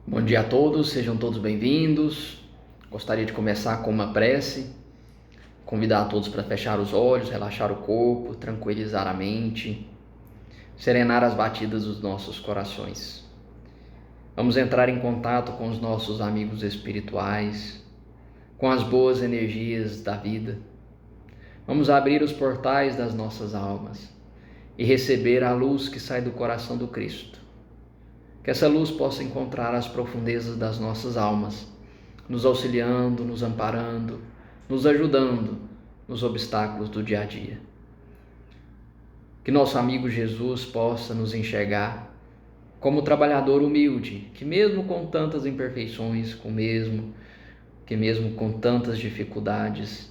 Bom dia a todos, sejam todos bem-vindos. Gostaria de começar com uma prece, convidar a todos para fechar os olhos, relaxar o corpo, tranquilizar a mente, serenar as batidas dos nossos corações. Vamos entrar em contato com os nossos amigos espirituais, com as boas energias da vida. Vamos abrir os portais das nossas almas e receber a luz que sai do coração do Cristo. Que essa luz possa encontrar as profundezas das nossas almas, nos auxiliando, nos amparando, nos ajudando nos obstáculos do dia a dia. Que nosso amigo Jesus possa nos enxergar como trabalhador humilde, que mesmo com tantas imperfeições, que mesmo com tantas dificuldades,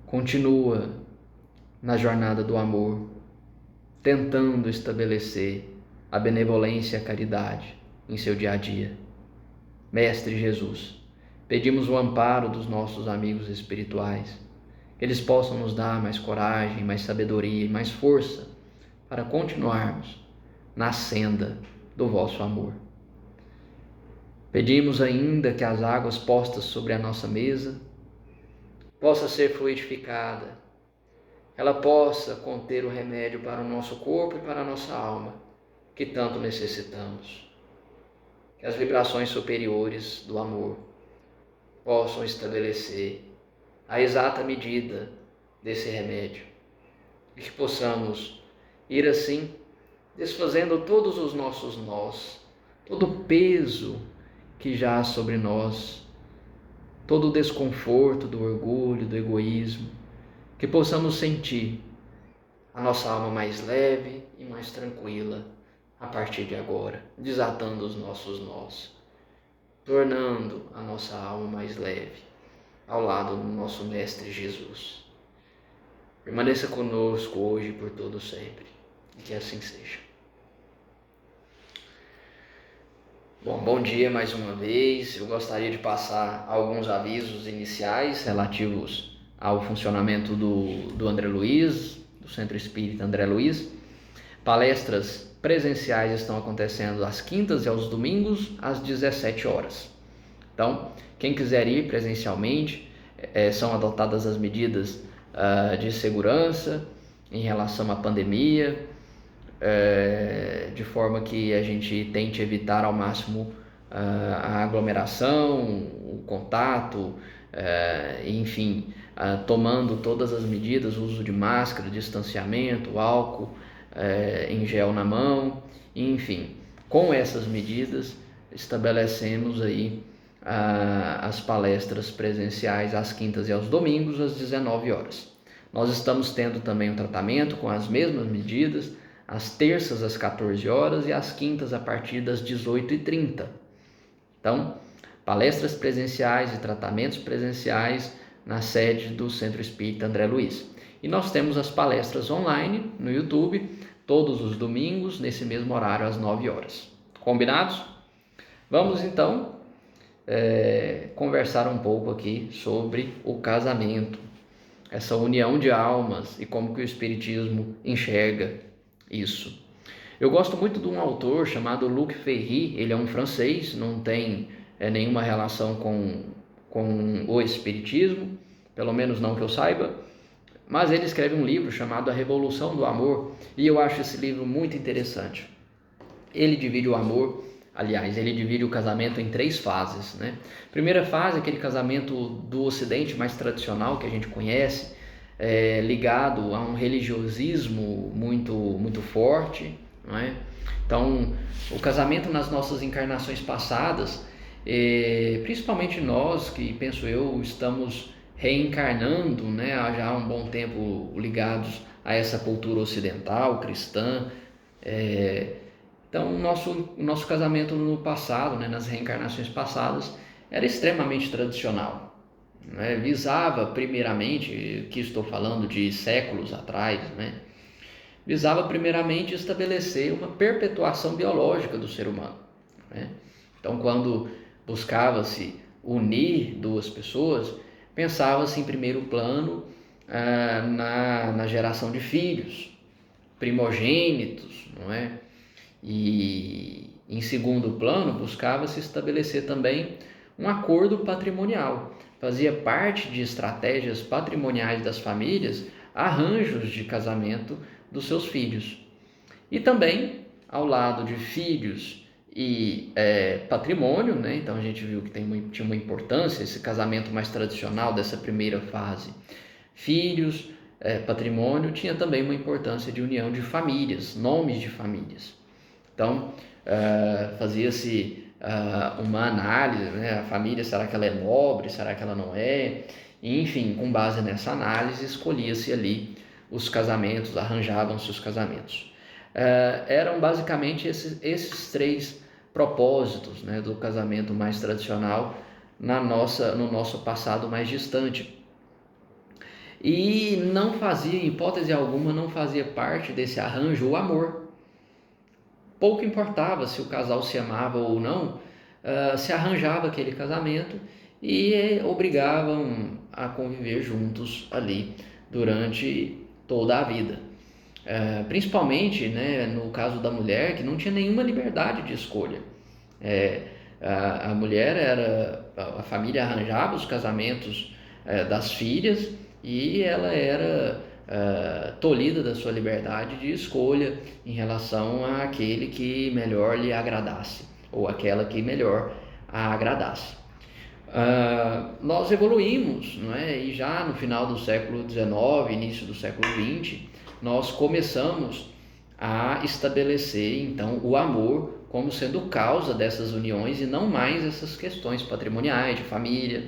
continua na jornada do amor, tentando estabelecer a benevolência e a caridade em seu dia a dia. Mestre Jesus, pedimos o amparo dos nossos amigos espirituais, que eles possam nos dar mais coragem, mais sabedoria e mais força para continuarmos na senda do vosso amor. Pedimos ainda que as águas postas sobre a nossa mesa possa ser fluidificada, ela possa conter o remédio para o nosso corpo e para a nossa alma, que tanto necessitamos. Que as vibrações superiores do amor possam estabelecer a exata medida desse remédio e que possamos ir assim desfazendo todos os nossos nós, todo o peso que já há sobre nós, todo o desconforto do orgulho, do egoísmo, que possamos sentir a nossa alma mais leve e mais tranquila a partir de agora, desatando os nossos nós, tornando a nossa alma mais leve ao lado do nosso Mestre Jesus. Permaneça conosco hoje e por todo sempre, e que assim seja. Bom dia mais uma vez. Eu gostaria de passar alguns avisos iniciais relativos ao funcionamento do André Luiz, do Centro Espírita André Luiz. Palestras presenciais estão acontecendo às quintas e aos domingos, às 17 horas. Então, quem quiser ir presencialmente, são adotadas as medidas de segurança em relação à pandemia, de forma que a gente tente evitar ao máximo a aglomeração, o contato, enfim, tomando todas as medidas, o uso de máscara, distanciamento, álcool em gel na mão, enfim, com essas medidas estabelecemos aí as palestras presenciais às quintas e aos domingos às 19 horas. Nós estamos tendo também um tratamento com as mesmas medidas às terças às 14 horas e às quintas a partir das 18h30. Então, palestras presenciais e tratamentos presenciais na sede do Centro Espírita André Luiz. E nós temos as palestras online no YouTube, todos os domingos, nesse mesmo horário, às 9 horas. Combinados? Vamos então conversar um pouco aqui sobre o casamento, essa união de almas e como que o Espiritismo enxerga isso. Eu gosto muito de um autor chamado Luc Ferry, ele é um francês, não tem nenhuma relação com o Espiritismo, pelo menos não que eu saiba, mas ele escreve um livro chamado A Revolução do Amor, e eu acho esse livro muito interessante. Ele divide o casamento em 3 fases, né? Primeira fase é aquele casamento do Ocidente mais tradicional que a gente conhece, ligado a um religiosismo muito forte, não é? Então, o casamento nas nossas encarnações passadas, principalmente nós que, penso eu, estamos reencarnando, né, já há um bom tempo ligados a essa cultura ocidental, cristã. Então, o nosso casamento no passado, né, nas reencarnações passadas, era extremamente tradicional, né? Visava primeiramente, que estou falando de séculos atrás, né? Visava primeiramente estabelecer uma perpetuação biológica do ser humano, né? Então, quando buscava-se unir duas pessoas, pensava-se em primeiro plano na geração de filhos, primogênitos, não é? E Em segundo plano, buscava-se estabelecer também um acordo patrimonial. Fazia parte de estratégias patrimoniais das famílias arranjos de casamento dos seus filhos. E também, ao lado de filhos e patrimônio, né? Então a gente viu que tinha uma importância esse casamento mais tradicional dessa primeira fase. Filhos, patrimônio, tinha também uma importância de união de famílias, nomes de famílias. Então fazia-se uma análise, né? A família, será que ela é nobre, será que ela não é? E, enfim, com base nessa análise, escolhia-se ali os casamentos, arranjavam-se os casamentos. Eram basicamente esses três propósitos, né, do casamento mais tradicional no nosso passado mais distante. E não fazia, em hipótese alguma, não fazia parte desse arranjo o amor. Pouco importava se o casal se amava ou não, se arranjava aquele casamento e obrigavam a conviver juntos ali durante toda a vida. Principalmente, né, no caso da mulher, que não tinha nenhuma liberdade de escolha. A mulher a família arranjava os casamentos das filhas e ela era tolhida da sua liberdade de escolha em relação àquele que melhor lhe agradasse ou aquela que melhor a agradasse. Nós evoluímos, não é? E já no final do século XIX, início do século XX, nós começamos a estabelecer então o amor como sendo causa dessas uniões e não mais essas questões patrimoniais de família.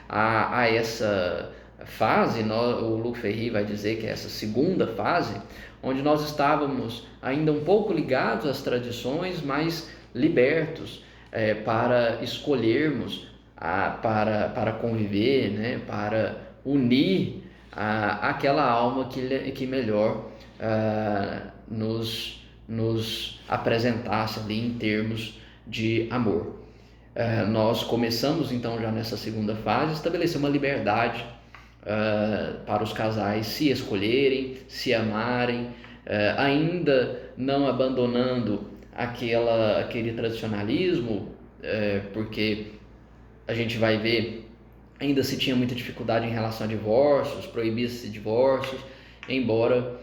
A essa fase, o Luc Ferry vai dizer que é essa segunda fase, onde nós estávamos ainda um pouco ligados às tradições, mas libertos para escolhermos, para conviver, né, para unir aquela alma que melhor nos apresentasse ali em termos de amor. Nós começamos então já nessa segunda fase a estabelecer uma liberdade para os casais se escolherem, se amarem, ainda não abandonando aquele tradicionalismo, porque a gente vai ver ainda se tinha muita dificuldade em relação a divórcios, proibia-se divórcios, embora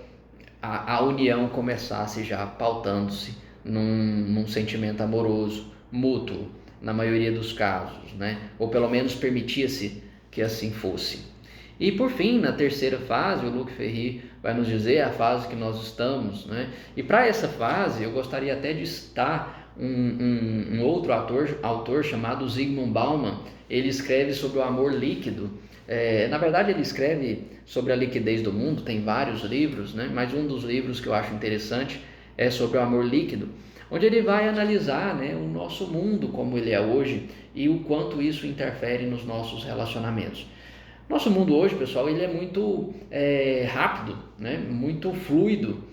a união começasse já pautando-se num sentimento amoroso, mútuo, na maioria dos casos, né? Ou pelo menos permitia-se que assim fosse. E por fim, na terceira fase, o Luc Ferry vai nos dizer a fase que nós estamos, né? E para essa fase, eu gostaria até de citar um outro autor chamado Zygmunt Bauman. Ele escreve sobre o amor líquido. Na verdade, ele escreve sobre a liquidez do mundo, tem vários livros, né? Mas um dos livros que eu acho interessante é sobre o amor líquido, onde ele vai analisar, né, o nosso mundo como ele é hoje e o quanto isso interfere nos nossos relacionamentos. Nosso mundo hoje, pessoal, ele é muito rápido, né? Muito fluido,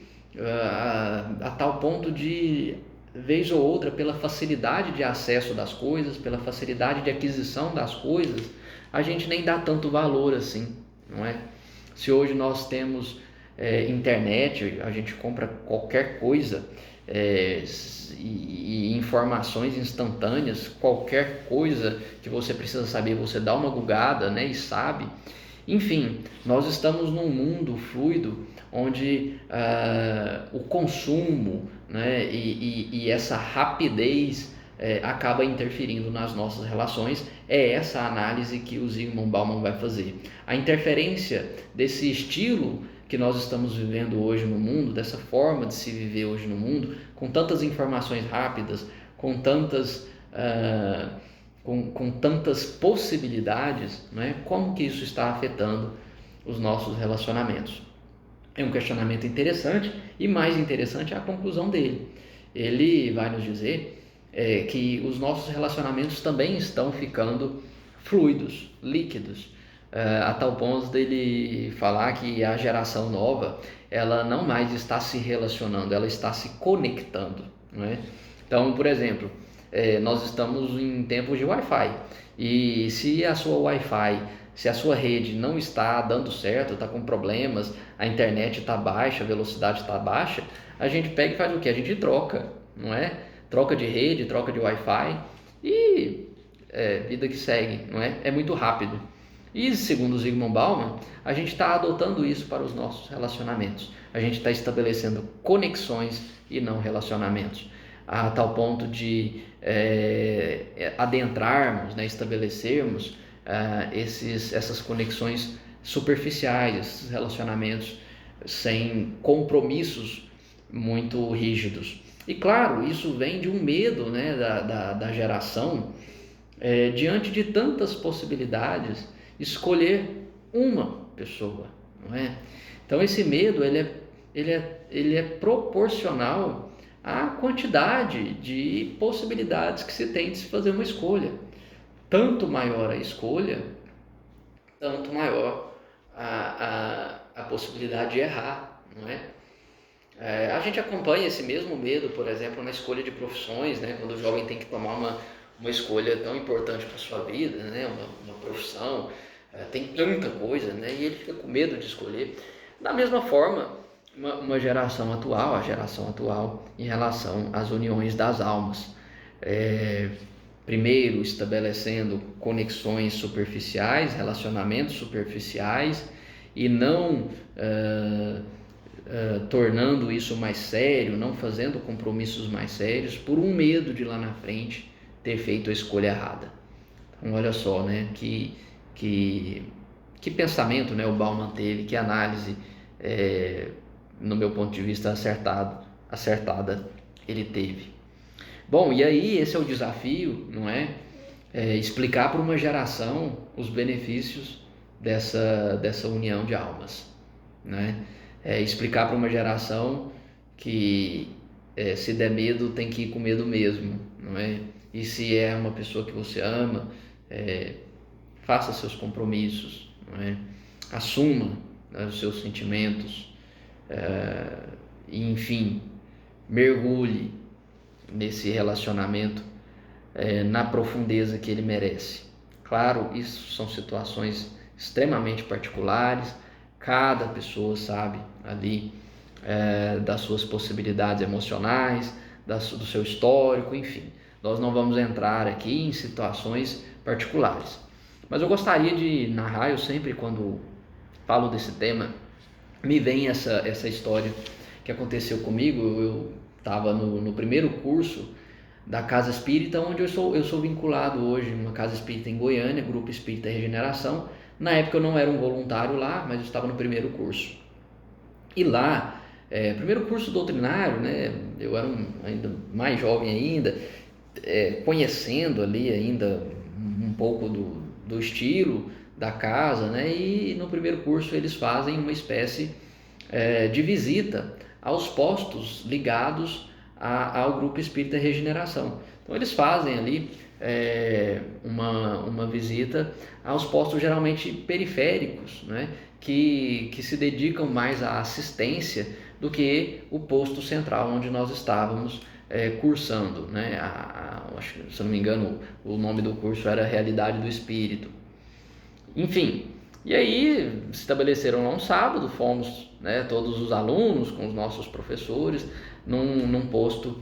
a tal ponto de, vez ou outra, pela facilidade de acesso das coisas, pela facilidade de aquisição das coisas, a gente nem dá tanto valor assim, não é? Se hoje nós temos internet, a gente compra qualquer coisa, e informações instantâneas, qualquer coisa que você precisa saber, você dá uma googada, né, e sabe. Enfim, nós estamos num mundo fluido onde o consumo, né, e essa rapidez acaba interferindo nas nossas relações. É essa a análise que o Zygmunt Bauman vai fazer. A interferência desse estilo que nós estamos vivendo hoje no mundo, dessa forma de se viver hoje no mundo, com tantas informações rápidas, com tantas possibilidades, né? Como que isso está afetando os nossos relacionamentos? É um questionamento interessante, e mais interessante é a conclusão dele. Ele vai nos dizer que os nossos relacionamentos também estão ficando fluidos, líquidos, a tal ponto dele falar que a geração nova, ela não mais está se relacionando, ela está se conectando, né? Então, por exemplo, nós estamos em tempos de Wi-Fi, e se a sua Wi-Fi, se a sua rede não está dando certo, está com problemas, a internet está baixa, a velocidade está baixa, a gente pega e faz o quê? A gente troca, não é? troca de rede, troca de Wi-Fi e vida que segue, não é? É muito rápido. E segundo Zygmunt Bauman, a gente está adotando isso para os nossos relacionamentos. A gente está estabelecendo conexões e não relacionamentos, a tal ponto de adentrarmos, né, estabelecermos essas conexões superficiais, esses relacionamentos sem compromissos muito rígidos. E claro, isso vem de um medo, né, da geração, diante de tantas possibilidades, escolher uma pessoa, não é? Então esse medo ele é proporcional à quantidade de possibilidades que se tem de se fazer uma escolha. Tanto maior a escolha, tanto maior a possibilidade de errar, não é? A gente acompanha esse mesmo medo, por exemplo, na escolha de profissões, né? Quando o jovem tem que tomar uma escolha tão importante para a sua vida, né? Uma profissão, tem tanta coisa, né? E ele fica com medo de escolher. Da mesma forma, a geração atual em relação às uniões das almas. Primeiro estabelecendo conexões superficiais, relacionamentos superficiais, e não tornando isso mais sério, não fazendo compromissos mais sérios, por um medo de lá na frente ter feito a escolha errada. Então olha só, né, que pensamento, né, o Bauman teve, que análise, no meu ponto de vista, acertada ele teve. Bom, e aí esse é o desafio, não é? Explicar para uma geração os benefícios dessa união de almas, né? Explicar para uma geração que se der medo tem que ir com medo mesmo, não é? E se é uma pessoa que você ama, faça seus compromissos, não é? Assuma, né, os seus sentimentos, e enfim, mergulhe nesse relacionamento na profundeza que ele merece. Claro, isso são situações extremamente particulares, cada pessoa sabe ali das suas possibilidades emocionais, do seu histórico, enfim. Nós não vamos entrar aqui em situações particulares. Mas eu gostaria de narrar, eu sempre quando falo desse tema, me vem essa história que aconteceu comigo. Eu estava no primeiro curso da Casa Espírita, onde eu sou vinculado hoje, uma Casa Espírita em Goiânia, Grupo Espírita Regeneração. Na época eu não era um voluntário lá, mas eu estava no primeiro curso. E lá, primeiro curso doutrinário, né, eu era ainda mais jovem ainda, conhecendo ali ainda um pouco do estilo da casa, né, e no primeiro curso eles fazem uma espécie de visita aos postos ligados ao Grupo Espírita Regeneração. Então eles fazem ali uma visita aos postos geralmente periféricos, né, que se dedicam mais à assistência do que o posto central onde nós estávamos cursando, né? Acho que, se não me engano, o nome do curso era Realidade do Espírito. Enfim, e aí se estabeleceram lá um sábado, fomos, né, todos os alunos com os nossos professores num posto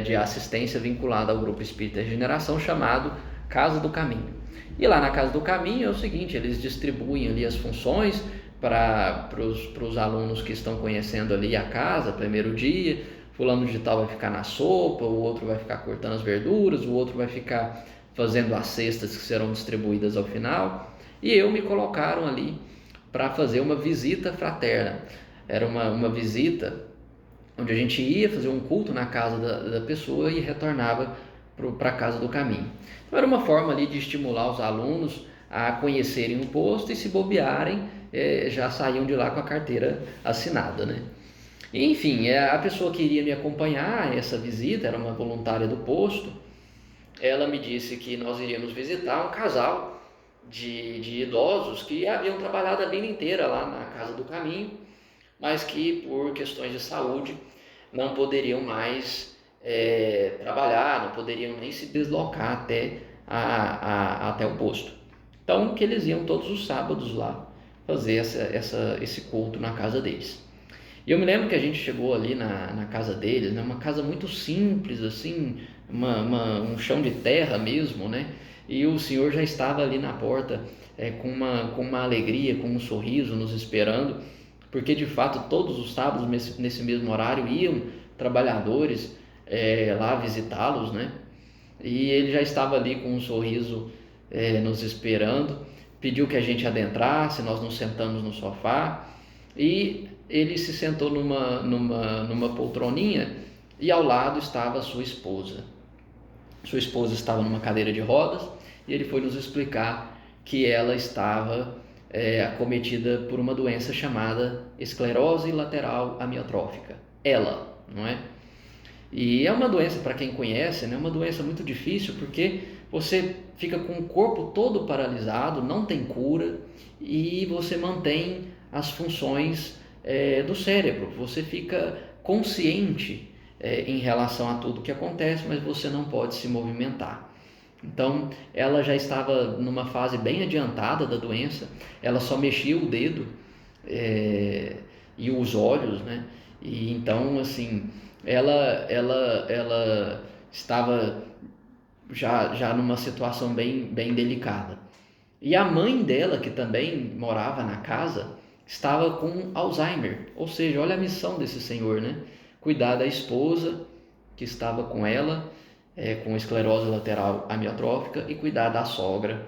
de assistência vinculado ao Grupo Espírita Regeneração chamado Casa do Caminho. E lá na Casa do Caminho é o seguinte, eles distribuem ali as funções para os alunos que estão conhecendo ali a casa, primeiro dia. Fulano de tal vai ficar na sopa, o outro vai ficar cortando as verduras, o outro vai ficar fazendo as cestas que serão distribuídas ao final. E eu me colocaram ali para fazer uma visita fraterna. Era uma visita onde a gente ia fazer um culto na casa da pessoa e retornava para a Casa do Caminho. Então era uma forma ali de estimular os alunos a conhecerem o posto e, se bobearem, já saíam de lá com a carteira assinada, né? E, enfim, a pessoa que iria me acompanhar essa visita era uma voluntária do posto. Ela me disse que nós iríamos visitar um casal de idosos que haviam trabalhado a vida inteira lá na Casa do Caminho, mas que por questões de saúde não poderiam mais trabalhar, não poderiam nem se deslocar até o posto. Então, que eles iam todos os sábados lá fazer esse culto na casa deles. E eu me lembro que a gente chegou ali na casa deles, né? Uma casa muito simples, assim, um chão de terra mesmo, né? E o senhor já estava ali na porta, com uma alegria, com um sorriso, nos esperando, porque de fato todos os sábados, nesse mesmo horário, iam trabalhadores lá visitá-los, né? E ele já estava ali com um sorriso nos esperando, pediu que a gente adentrasse, nós nos sentamos no sofá e ele se sentou numa poltroninha e ao lado estava a sua esposa. Sua esposa estava numa cadeira de rodas e ele foi nos explicar que ela estava acometida por uma doença chamada esclerose lateral amiotrófica. Ela, não é? E é uma doença, para quem conhece, né, uma doença muito difícil, porque você fica com o corpo todo paralisado, não tem cura e você mantém as funções do cérebro. Você fica consciente em relação a tudo que acontece, mas você não pode se movimentar. Então, ela já estava numa fase bem adiantada da doença, ela só mexia o dedo e os olhos, né? E então, assim, ela estava já numa situação bem delicada. E a mãe dela, que também morava na casa, estava com Alzheimer. Ou seja, olha a missão desse senhor, né? Cuidar da esposa que estava com ela, com esclerose lateral amiotrófica, e cuidar da sogra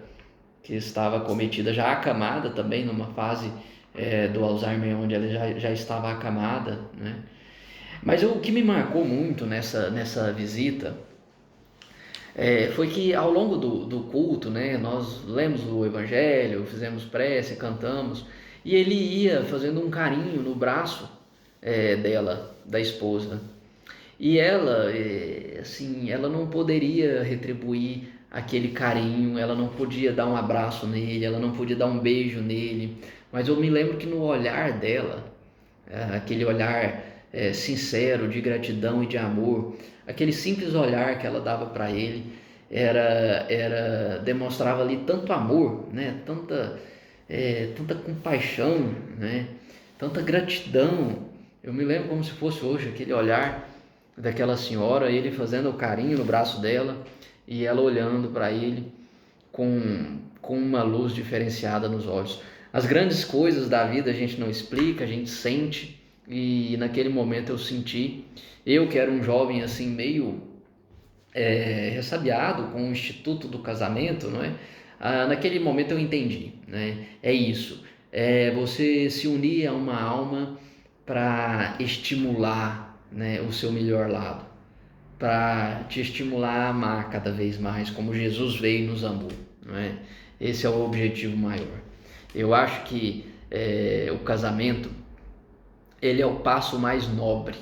que estava acometida, já acamada também, numa fase do Alzheimer, onde ela já estava acamada, né? Mas o que me marcou muito nessa visita foi que ao longo do culto, né, nós lemos o Evangelho, fizemos prece, cantamos, e ele ia fazendo um carinho no braço dela, da esposa. E ela, assim, ela não poderia retribuir aquele carinho, ela não podia dar um abraço nele, ela não podia dar um beijo nele, mas eu me lembro que no olhar dela, aquele olhar sincero, de gratidão e de amor, aquele simples olhar que ela dava para ele, demonstrava ali tanto amor, né? Tanta compaixão, né? Tanta gratidão. Eu me lembro como se fosse hoje aquele olhar daquela senhora, ele fazendo o carinho no braço dela e ela olhando para ele com uma luz diferenciada nos olhos. As grandes coisas da vida a gente não explica, a gente sente. E naquele momento eu senti, eu que era um jovem assim meio ressabiado com o instituto do casamento, não é? Naquele momento eu entendi, né? É isso, você se unir a uma alma para estimular, né, o seu melhor lado, para te estimular a amar cada vez mais, como Jesus veio e nos amou, não é? Esse é o objetivo maior. Eu acho que o casamento, ele é o passo mais nobre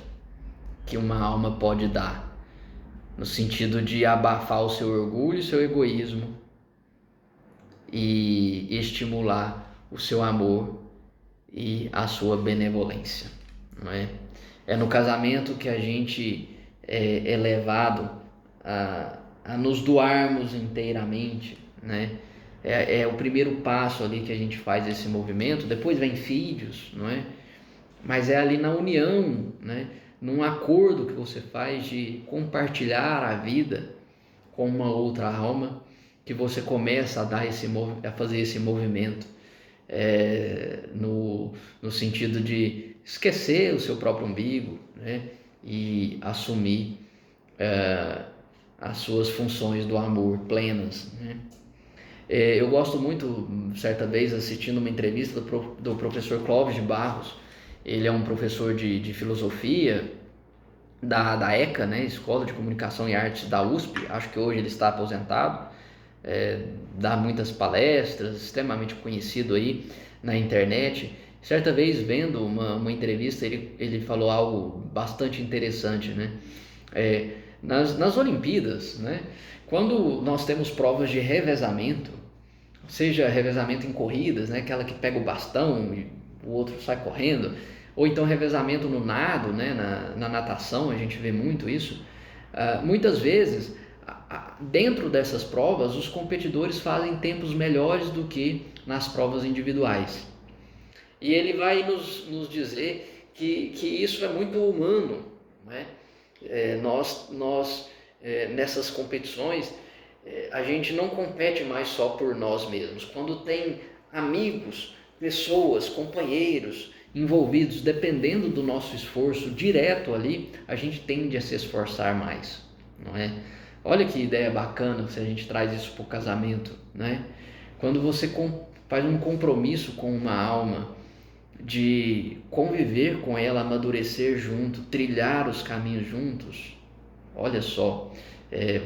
que uma alma pode dar, no sentido de abafar o seu orgulho e seu egoísmo e estimular o seu amor e a sua benevolência, não é? É no casamento que a gente é levado a nos doarmos inteiramente, né? É o primeiro passo ali que a gente faz esse movimento, depois vem filhos, não é? Mas é ali na união, né? Num acordo que você faz de compartilhar a vida com uma outra alma, que você começa a fazer esse movimento no sentido de esquecer o seu próprio umbigo, né? E assumir as suas funções do amor plenas, né? Eu gosto muito, certa vez, assistindo uma entrevista do professor Clóvis de Barros. Ele é um professor de filosofia da ECA, né, Escola de Comunicação e Artes da USP. Acho que hoje ele está aposentado, dá muitas palestras, extremamente conhecido aí na internet. Certa vez, vendo uma entrevista, ele falou algo bastante interessante, né? Nas Olimpíadas, né, quando nós temos provas de revezamento, seja revezamento em corridas, né, aquela que pega o bastão e o outro sai correndo, ou então revezamento no nado, né, na natação, a gente vê muito isso. Muitas vezes, dentro dessas provas, os competidores fazem tempos melhores do que nas provas individuais. E ele vai nos dizer que isso é muito humano, né? Nessas competições, a gente não compete mais só por nós mesmos. Quando tem amigos, pessoas, companheiros envolvidos, dependendo do nosso esforço direto ali, a gente tende a se esforçar mais, não é? Olha que ideia bacana se a gente traz isso para o casamento, né? Quando você faz um compromisso com uma alma, de conviver com ela, amadurecer junto, trilhar os caminhos juntos, olha só,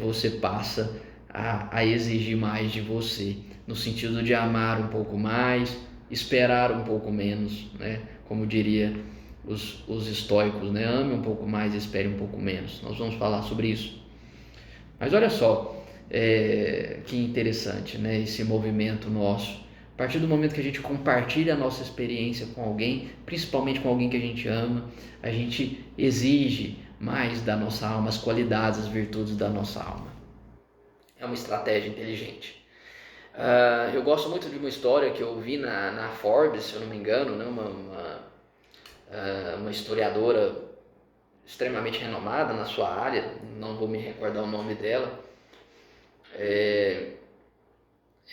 você passa a exigir mais de você, no sentido de amar um pouco mais, esperar um pouco menos, né? Como diria os estoicos, né? Ame um pouco mais, espere um pouco menos. Nós vamos falar sobre isso. Mas olha só, que interessante, né? Esse movimento nosso. A partir do momento que a gente compartilha a nossa experiência com alguém, principalmente com alguém que a gente ama, a gente exige mais da nossa alma, as qualidades, as virtudes da nossa alma. É uma estratégia inteligente. Eu gosto muito de uma história que eu vi na Forbes, se eu não me engano, né? Uma historiadora extremamente renomada na sua área, não vou me recordar o nome dela.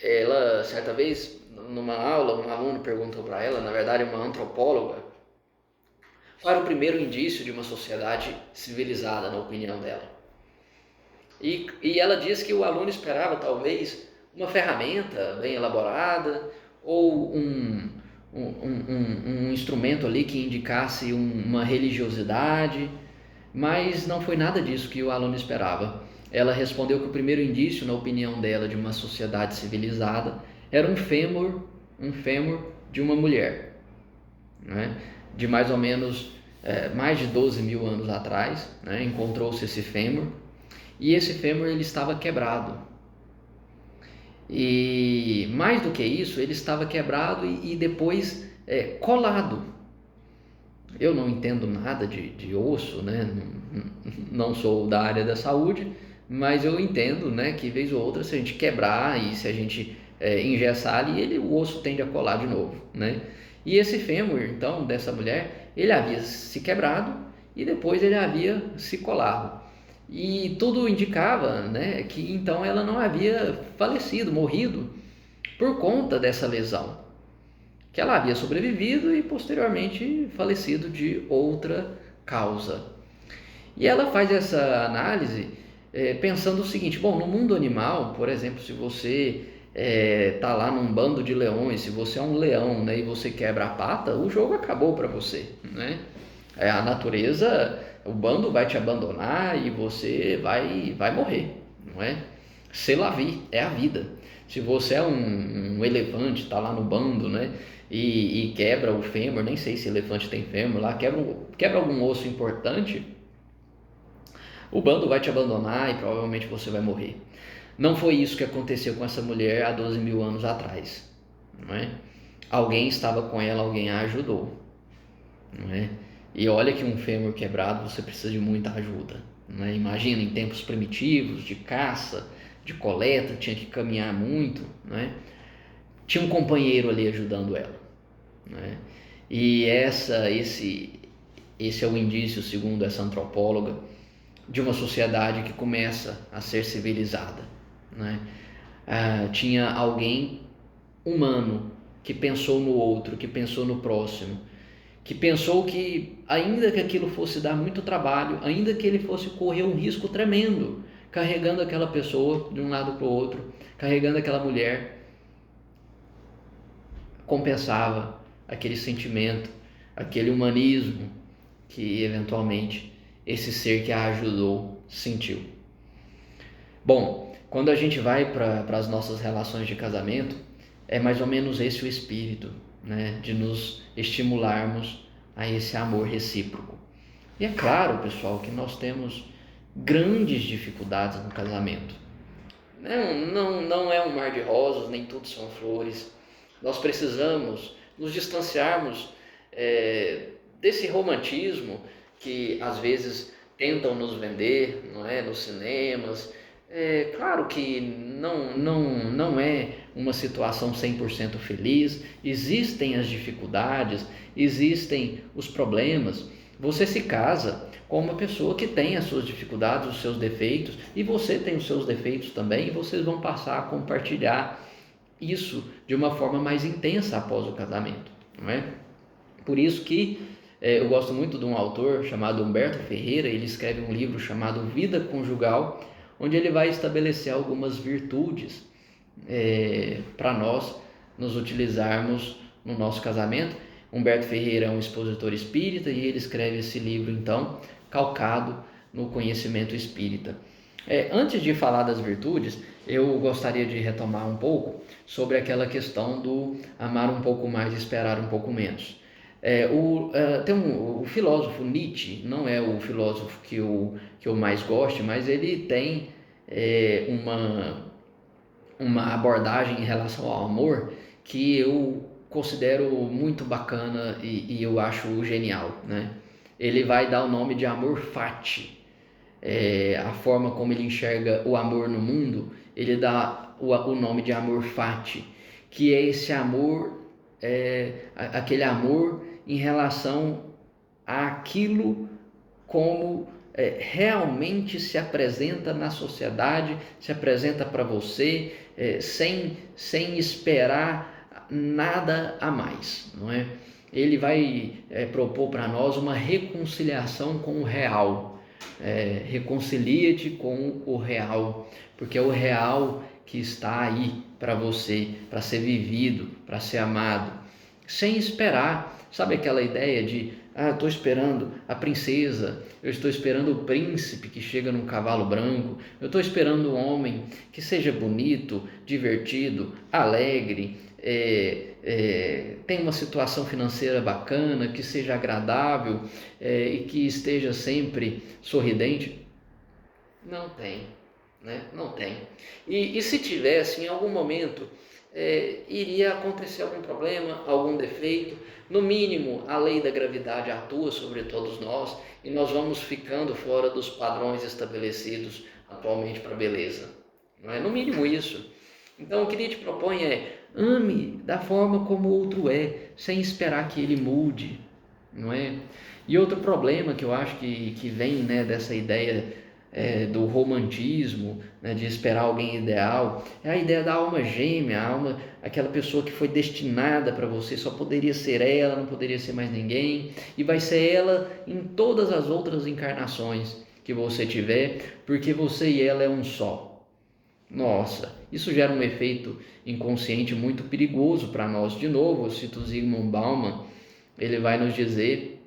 Ela, certa vez, numa aula, um aluno perguntou para ela, na verdade uma antropóloga, qual era o primeiro indício de uma sociedade civilizada, na opinião dela. E ela disse que o aluno esperava talvez uma ferramenta bem elaborada ou um instrumento ali que indicasse uma religiosidade, mas não foi nada disso que o aluno esperava. Ela respondeu que o primeiro indício, na opinião dela, de uma sociedade civilizada era um fêmur de uma mulher, né? De mais ou menos mais de 12 mil anos atrás, né? Encontrou-se esse fêmur, e esse fêmur ele estava quebrado. E mais do que isso, ele estava quebrado e depois colado. Eu não entendo nada de osso, né? Não sou da área da saúde, mas eu entendo, né, que vez ou outra, se a gente quebrar e se a gente engessar ali, o osso tende a colar de novo, né? E esse fêmur, então, dessa mulher, ele havia se quebrado e depois ele havia se colado. E tudo indicava, né, que então ela não havia falecido, morrido por conta dessa lesão, que ela havia sobrevivido e posteriormente falecido de outra causa. E ela faz essa análise pensando o seguinte: bom, no mundo animal, por exemplo, se você tá lá num bando de leões, se você é um leão, né, e você quebra a pata, o jogo acabou para você, né? A natureza, o bando vai te abandonar e você vai morrer, não é? C'est la vie, é a vida. Se você é um elefante, está lá no bando, né, e quebra o fêmur, nem sei se elefante tem fêmur lá, quebra algum osso importante, o bando vai te abandonar e provavelmente você vai morrer. Não foi isso que aconteceu com essa mulher há 12 mil anos atrás, não é? Alguém estava com ela, alguém a ajudou, não é? E olha que um fêmur quebrado você precisa de muita ajuda, não é? Imagina, em tempos primitivos, de caça, de coleta, tinha que caminhar muito, não é? Tinha um companheiro ali ajudando ela, não é? E esse é o indício, segundo essa antropóloga, de uma sociedade que começa a ser civilizada, né? Tinha alguém humano que pensou no outro, que pensou no próximo, que pensou que ainda que aquilo fosse dar muito trabalho, ainda que ele fosse correr um risco tremendo, carregando aquela pessoa de um lado para o outro, carregando aquela mulher, compensava aquele sentimento, aquele humanismo que eventualmente esse ser que a ajudou sentiu. Bom, quando a gente vai para as nossas relações de casamento, é mais ou menos esse o espírito, né, de nos estimularmos a esse amor recíproco. E é claro, pessoal, que nós temos grandes dificuldades no casamento. Não é um mar de rosas, nem tudo são flores. Nós precisamos nos distanciarmos desse romantismo que às vezes tentam nos vender, não é, nos cinemas, É claro que não é uma situação 100% feliz, existem as dificuldades, existem os problemas. Você se casa com uma pessoa que tem as suas dificuldades, os seus defeitos, e você tem os seus defeitos também, e vocês vão passar a compartilhar isso de uma forma mais intensa após o casamento, não é? Por isso que eu gosto muito de um autor chamado Humberto Ferreira. Ele escreve um livro chamado Vida Conjugal, onde ele vai estabelecer algumas virtudes para nós nos utilizarmos no nosso casamento. Humberto Ferreira é um expositor espírita e ele escreve esse livro, então, calcado no conhecimento espírita. Antes de falar das virtudes, eu gostaria de retomar um pouco sobre aquela questão do amar um pouco mais e esperar um pouco menos. O filósofo Nietzsche, não é o filósofo que eu mais gosto, mas ele tem uma abordagem em relação ao amor que eu considero muito bacana e eu acho genial, né? Ele vai dar o nome de amor fati. A forma como ele enxerga o amor no mundo, ele dá o nome de amor fati, que é esse amor, aquele amor em relação àquilo como realmente se apresenta na sociedade, se apresenta para você, sem esperar nada a mais, não é? Ele vai propor para nós uma reconciliação com o real. Reconcilia-te com o real, porque é o real que está aí para você, para ser vivido, para ser amado, sem esperar. Sabe aquela ideia de estou esperando a princesa, eu estou esperando o príncipe que chega num cavalo branco, eu estou esperando um homem que seja bonito, divertido, alegre, tem uma situação financeira bacana, que seja agradável e que esteja sempre sorridente. Não tem, né? Não tem. E se tivesse, em algum momento, iria acontecer algum problema, algum defeito. No mínimo, a lei da gravidade atua sobre todos nós e nós vamos ficando fora dos padrões estabelecidos atualmente para a beleza. Não é? No mínimo isso. Então, o que ele te propõe ame da forma como o outro sem esperar que ele mude, não é? E outro problema que eu acho que vem, né, dessa ideia do romantismo, né, de esperar alguém ideal, é a ideia da alma gêmea, aquela pessoa que foi destinada para você, só poderia ser ela, não poderia ser mais ninguém, e vai ser ela em todas as outras encarnações que você tiver, porque você e ela é um só. Nossa, isso gera um efeito inconsciente muito perigoso para nós. De novo, eu cito Zygmunt Bauman, ele vai nos dizer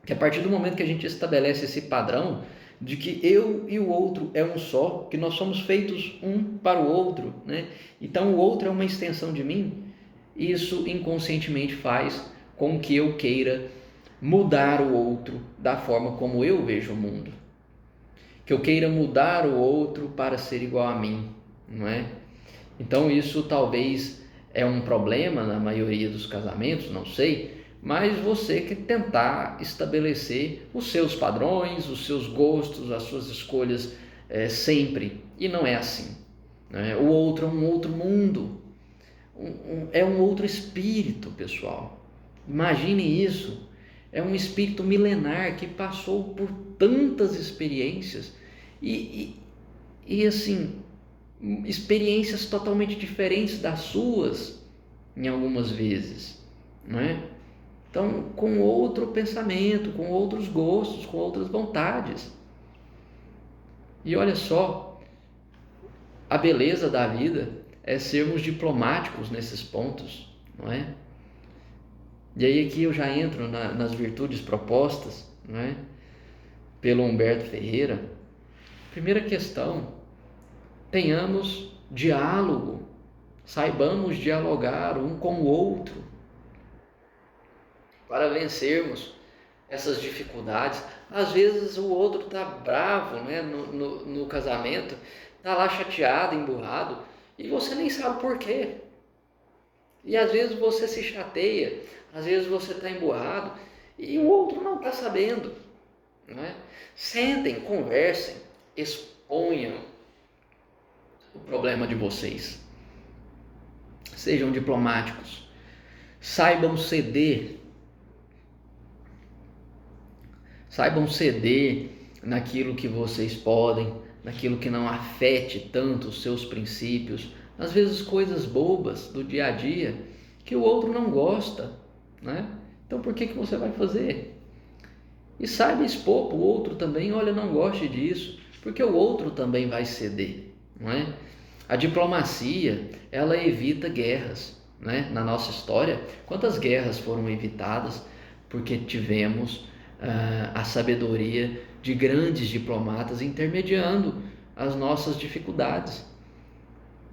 que a partir do momento que a gente estabelece esse padrão de que eu e o outro é um só, que nós somos feitos um para o outro, né? Então o outro é uma extensão de mim, isso inconscientemente faz com que eu queira mudar o outro da forma como eu vejo o mundo, que eu queira mudar o outro para ser igual a mim, não é? Então isso talvez é um problema na maioria dos casamentos, não sei, mas você que tentar estabelecer os seus padrões, os seus gostos, as suas escolhas sempre, e não é assim, né? O outro é um outro mundo, é um outro espírito, pessoal. Imagine isso, é um espírito milenar que passou por tantas experiências e assim, experiências totalmente diferentes das suas, em algumas vezes, não é? Então, com outro pensamento, com outros gostos, com outras vontades. E olha só, a beleza da vida é sermos diplomáticos nesses pontos, não é? E aí aqui eu já entro nas virtudes propostas, não é? Pelo Humberto Ferreira. Primeira questão: tenhamos diálogo, saibamos dialogar um com o outro para vencermos essas dificuldades. Às vezes o outro está bravo, né, no casamento, está lá chateado, emburrado, e você nem sabe por quê. E às vezes você se chateia, às vezes você está emburrado, e o outro não está sabendo, não é? Sentem, conversem, exponham o problema de vocês. Sejam diplomáticos. Saibam ceder. Saibam ceder naquilo que vocês podem, naquilo que não afete tanto os seus princípios. Às vezes coisas bobas do dia a dia que o outro não gosta, né? Então por que você vai fazer? E saiba expor para o outro também, olha, não goste disso, porque o outro também vai ceder, não é? A diplomacia, ela evita guerras, né? Na nossa história, quantas guerras foram evitadas porque tivemos a sabedoria de grandes diplomatas intermediando as nossas dificuldades.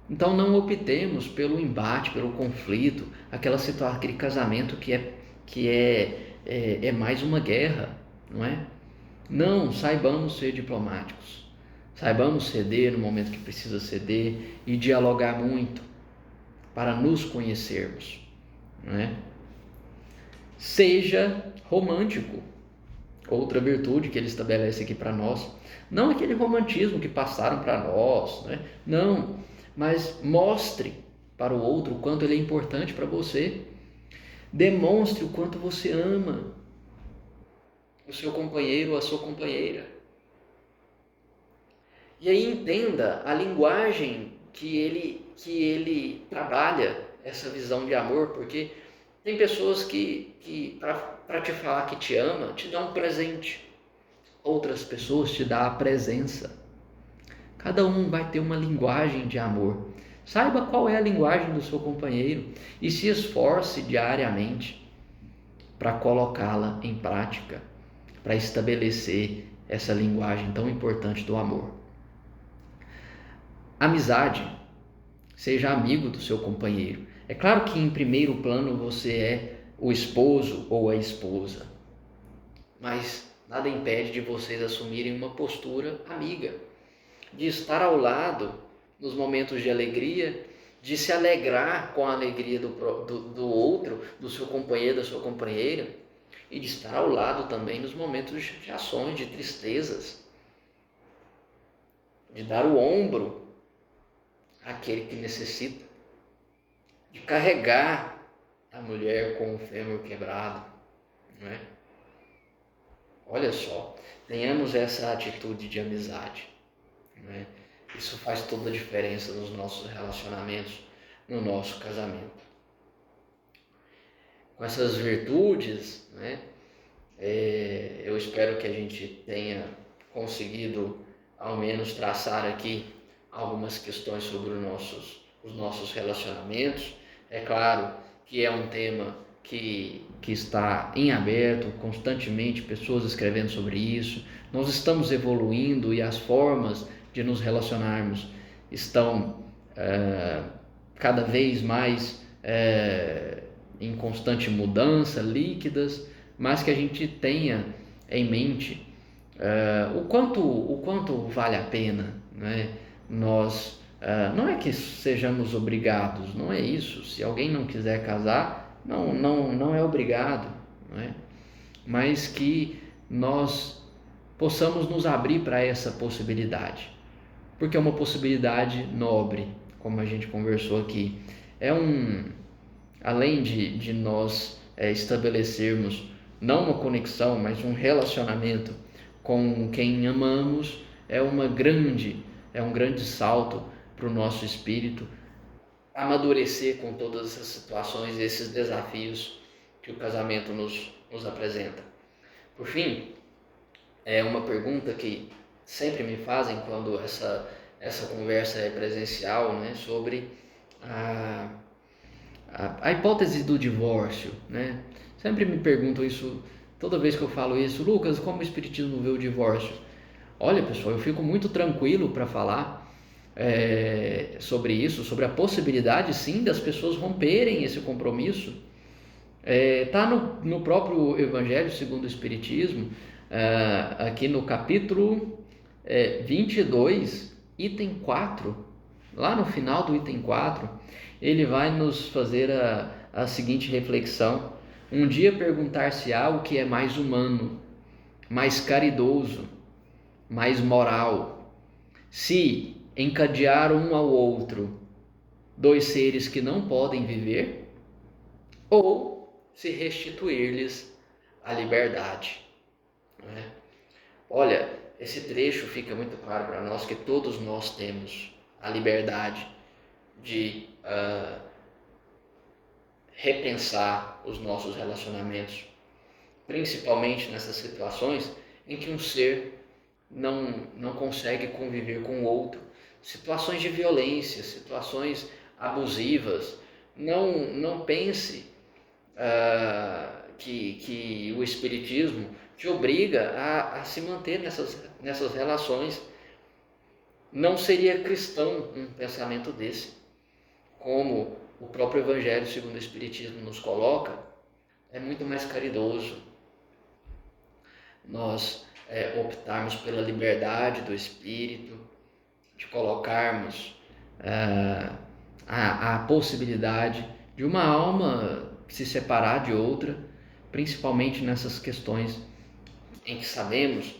Então não optemos pelo embate, pelo conflito, aquele casamento que é mais uma guerra, não é? Não, saibamos ser diplomáticos, saibamos ceder no momento que precisa ceder e dialogar muito para nos conhecermos, não é? Seja romântico, outra virtude que ele estabelece aqui para nós, não aquele romantismo que passaram para nós, né? Não, mas mostre para o outro o quanto ele é importante para você, demonstre o quanto você ama o seu companheiro ou a sua companheira, e aí entenda a linguagem que ele trabalha essa visão de amor, porque tem pessoas que para te falar que te ama, te dão um presente. Outras pessoas te dão a presença. Cada um vai ter uma linguagem de amor. Saiba qual é a linguagem do seu companheiro e se esforce diariamente para colocá-la em prática, para estabelecer essa linguagem tão importante do amor. Amizade. Seja amigo do seu companheiro. É claro que em primeiro plano você é o esposo ou a esposa, mas nada impede de vocês assumirem uma postura amiga, de estar ao lado nos momentos de alegria, de se alegrar com a alegria do outro, do seu companheiro, da sua companheira, e de estar ao lado também nos momentos de chateações, de tristezas, de dar o ombro àquele que necessita, de carregar a mulher com o fêmur quebrado, não é? Olha só, tenhamos essa atitude de amizade, não é? Isso faz toda a diferença nos nossos relacionamentos, no nosso casamento. Com essas virtudes, né, eu espero que a gente tenha conseguido ao menos traçar aqui algumas questões sobre os nossos relacionamentos. É claro que é um tema que está em aberto, constantemente pessoas escrevendo sobre isso. Nós estamos evoluindo e as formas de nos relacionarmos estão cada vez mais em constante mudança, líquidas, mas que a gente tenha em mente o quanto vale a pena, né? Nós não é que sejamos obrigados, não é isso. Se alguém não quiser casar, não é obrigado, não é? Mas que nós possamos nos abrir para essa possibilidade, porque é uma possibilidade nobre, como a gente conversou aqui. Além de nós estabelecermos não uma conexão, mas um relacionamento com quem amamos, é um grande salto para o nosso espírito amadurecer com todas essas situações, esses desafios que o casamento nos apresenta. Por fim, é uma pergunta que sempre me fazem quando essa conversa é presencial, né, sobre a hipótese do divórcio, né? Sempre me perguntam isso, toda vez que eu falo isso: Lucas, como o Espiritismo vê o divórcio? Olha, pessoal, eu fico muito tranquilo para falar sobre isso, sobre a possibilidade, sim, das pessoas romperem esse compromisso. Está no próprio Evangelho segundo o Espiritismo, aqui no capítulo 22, item 4, lá no final do item 4, ele vai nos fazer a seguinte reflexão: um dia perguntar-se-á o que é mais humano, mais caridoso, mais moral, se encadear um ao outro dois seres que não podem viver, ou se restituir-lhes a liberdade. Né? Olha, esse trecho fica muito claro para nós que todos nós temos a liberdade de repensar os nossos relacionamentos, principalmente nessas situações em que um ser não consegue conviver com o outro, situações de violência, situações abusivas. Não pense que o Espiritismo te obriga a se manter nessas relações. Não seria cristão um pensamento desse. Como o próprio Evangelho segundo o Espiritismo nos coloca, é muito mais caridoso nós optarmos pela liberdade do espírito, de colocarmos a possibilidade de uma alma se separar de outra, principalmente nessas questões em que sabemos,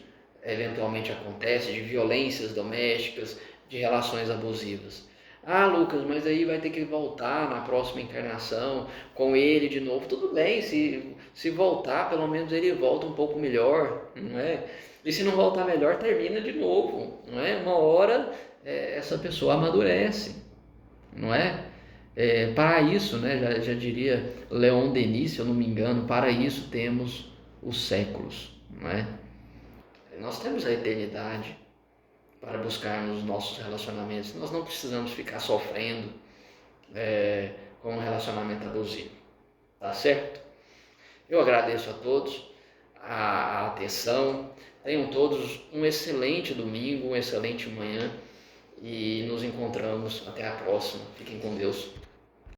eventualmente acontece, de violências domésticas, de relações abusivas. Ah, Lucas, mas aí vai ter que voltar na próxima encarnação com ele de novo. Tudo bem, se voltar, pelo menos ele volta um pouco melhor, não é? E se não voltar melhor, termina de novo, não é? Uma hora essa pessoa amadurece, não é? Para isso, né, já diria Leon Denis, se eu não me engano, para isso temos os séculos, não é? Nós temos a eternidade para buscarmos os nossos relacionamentos. Nós não precisamos ficar sofrendo com um relacionamento abusivo, tá certo? Eu agradeço a todos a atenção. Tenham todos um excelente domingo, uma excelente manhã e nos encontramos até a próxima. Fiquem com Deus.